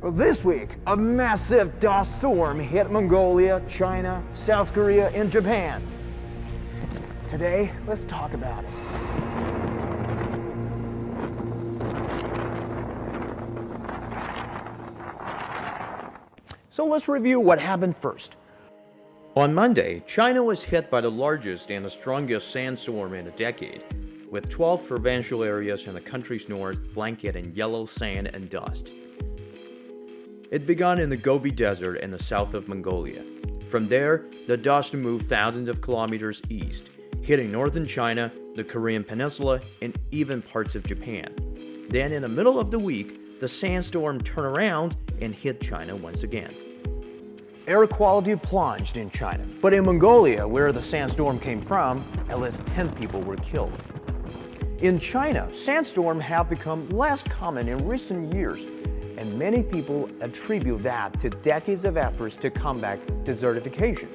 Well, this week, a massive dust storm hit Mongolia, China, South Korea, and Japan. Today, let's talk about it. So let's review what happened first. On Monday, China was hit by the largest and the strongest sandstorm in a decade, with 12 provincial areas in the country's north blanketed in yellow sand and dust. It began in the Gobi Desert in the south of Mongolia. From there, the dust moved thousands of kilometers east, hitting northern China, the Korean Peninsula, and even parts of Japan. Then in the middle of the week, the sandstorm turned around and hit China once again. Air quality plunged in China, but in Mongolia, where the sandstorm came from, at least 10 people were killed. In China, sandstorms have become less common in recent years, and many people attribute that to decades of efforts to combat desertification.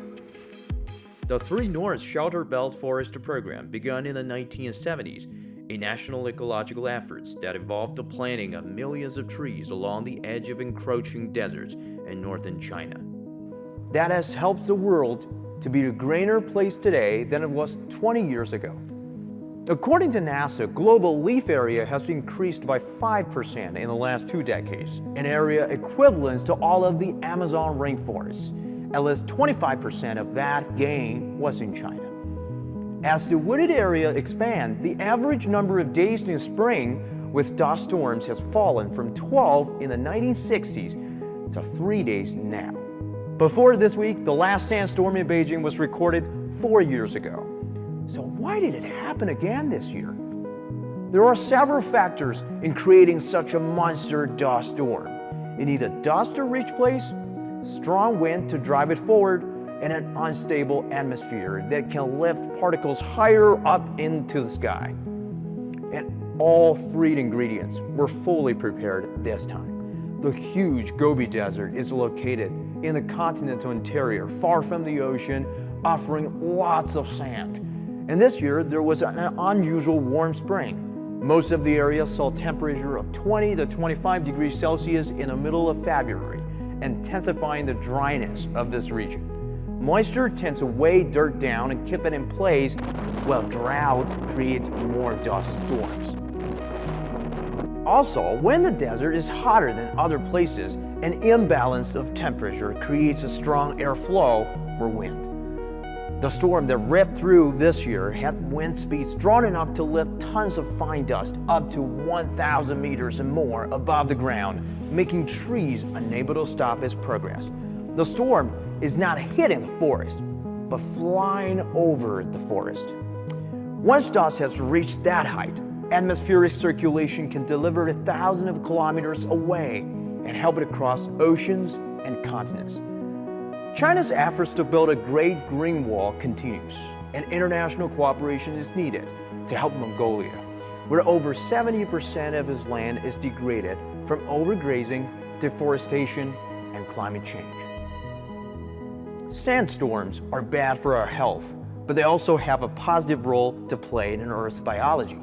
The Three Norths Shelter Belt Forest Program began in the 1970s, a national ecological effort that involved the planting of millions of trees along the edge of encroaching deserts in northern China. That has helped the world to be a greener place today than it was 20 years ago. According to NASA, global leaf area has increased by 5% in the last 2 decades, an area equivalent to all of the Amazon rainforest. At least 25% of that gain was in China. As the wooded area expands, the average number of days in spring with dust storms has fallen from 12 in the 1960s to 3 days now. Before this week, the last sandstorm in Beijing was recorded 4 years ago. So why did it happen again this year? There are several factors in creating such a monster dust storm. You need a dust-rich place, strong wind to drive it forward, and an unstable atmosphere that can lift particles higher up into the sky. And all 3 ingredients were fully prepared this time. The huge Gobi Desert is located in the continental interior, far from the ocean, offering lots of sand. And this year, there was an unusual warm spring. Most of the area saw a temperature of 20 to 25 degrees Celsius in the middle of February, intensifying the dryness of this region. Moisture tends to weigh dirt down and keep it in place, while drought creates more dust storms. Also, when the desert is hotter than other places, an imbalance of temperature creates a strong airflow or wind. The storm that ripped through this year had wind speeds strong enough to lift tons of fine dust up to 1,000 meters and more above the ground, making trees unable to stop its progress. The storm is not hitting the forest, but flying over the forest. Once dust has reached that height, atmospheric circulation can deliver it thousands of kilometers away and help it across oceans and continents. China's efforts to build a Great Green Wall continues, and international cooperation is needed to help Mongolia, where over 70% of its land is degraded from overgrazing, deforestation, and climate change. Sandstorms are bad for our health, but they also have a positive role to play in Earth's biology.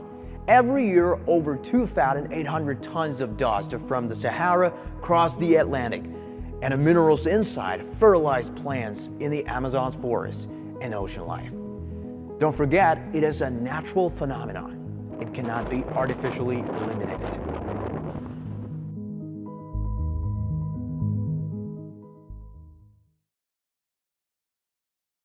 Every year, over 2,800 tons of dust from the Sahara cross the Atlantic, and the minerals inside fertilize plants in the Amazon's forests and ocean life. Don't forget, it is a natural phenomenon. It cannot be artificially eliminated.